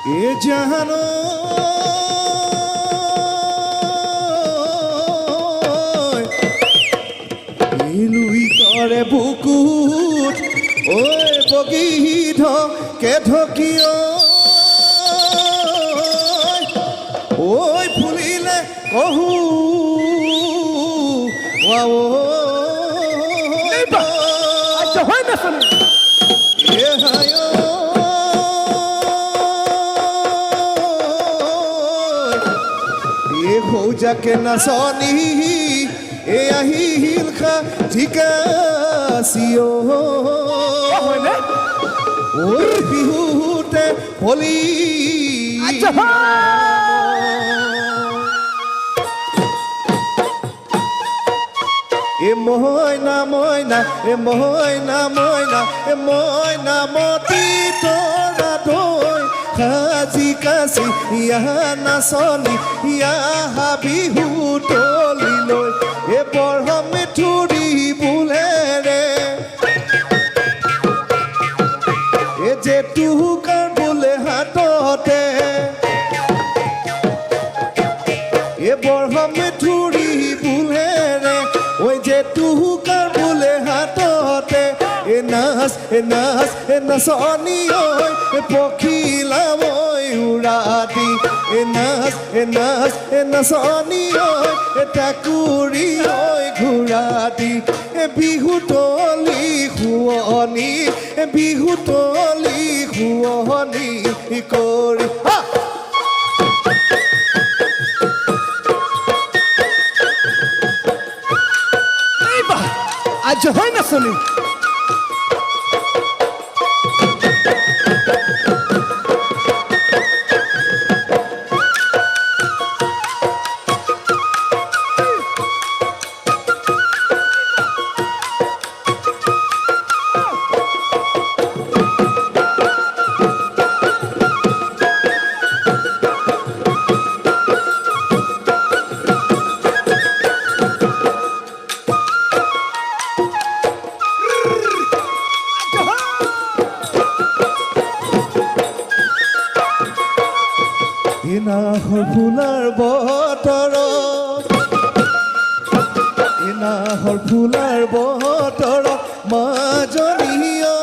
এ জানো লুই কৰে বুকুত ঐ বগীধ কেধকীয় ঐ ফুলিলে কহু হয় না শুনে যাকে নাচনি এ আহিল খা ঝিকাচিও ঐ বিহুতে হলি এ মইনা মইনা এ মইনা মইনা এ মইনা মতি তোৰা দৈ খাজি কাচি ইয়া নাচনি ইয়া বিহু তলি লৈ এ বৰ মিঠুৰি বোলেৰে এ যে টুকাৰ বোলে হাততে এ বৰ মিঠুৰি বোলেৰে ওই যে টুকাৰ বোলে হাততে এ নাচনি ঐ এ পখিলা মই উৰাতি এ নাচনি ঐ এ টাকুৰি ঐ ঘূৰাতি এ বিহু তলি শুৱনি এ বিহু তলি শুৱনি কৰি আজ হয় না শুনি নাহৰ ফুলাৰ বতৰ নাহৰ ফুলাৰ বতৰ মাজনীয়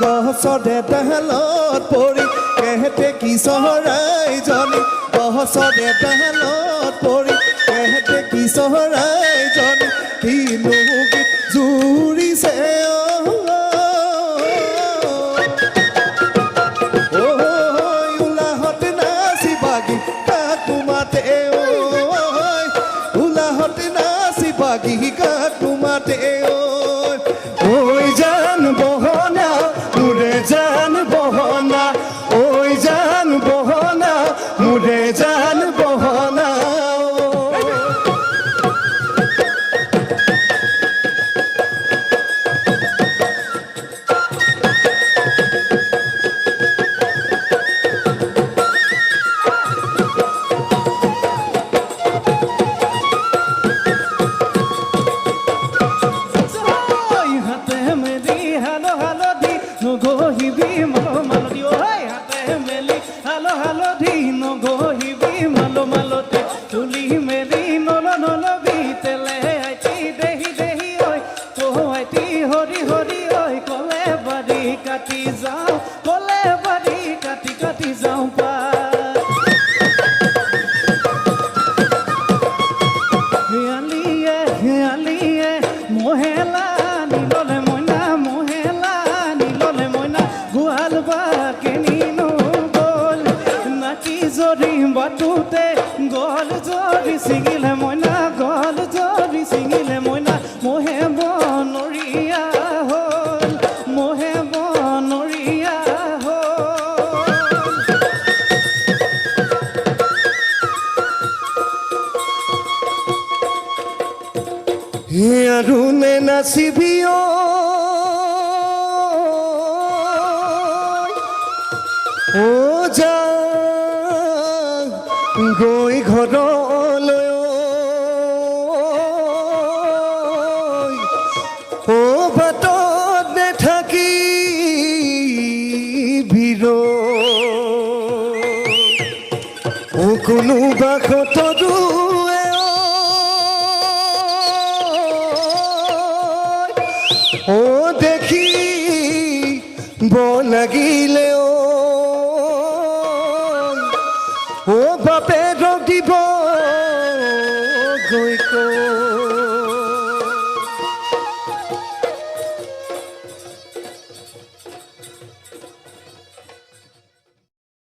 গছতে তালত পৰি কেহেতে কি চহৰাই জনী গছতে তালত পৰি কেহেতে কি চহৰাই জনী কিনো গীত জুৰিছে ওই জান বহনা মুৰে জান বহনা ওই জান বহনা মুৰে জান বহনা বাটুতে গল জৰি ছিঙিলে মইনা গল জৰি ছিঙিলে মইনা মোহে বনৰীয়া হ'ল মোহে বনৰীয়া হ'ল আৰু নে নাচিবি ও যা গৈ ঘৰলৈ ও বাটত নেথাকি কোনোবা কতৰুৱে ও দেখি লাগিলে ও বাপে দিব গৈ কৈ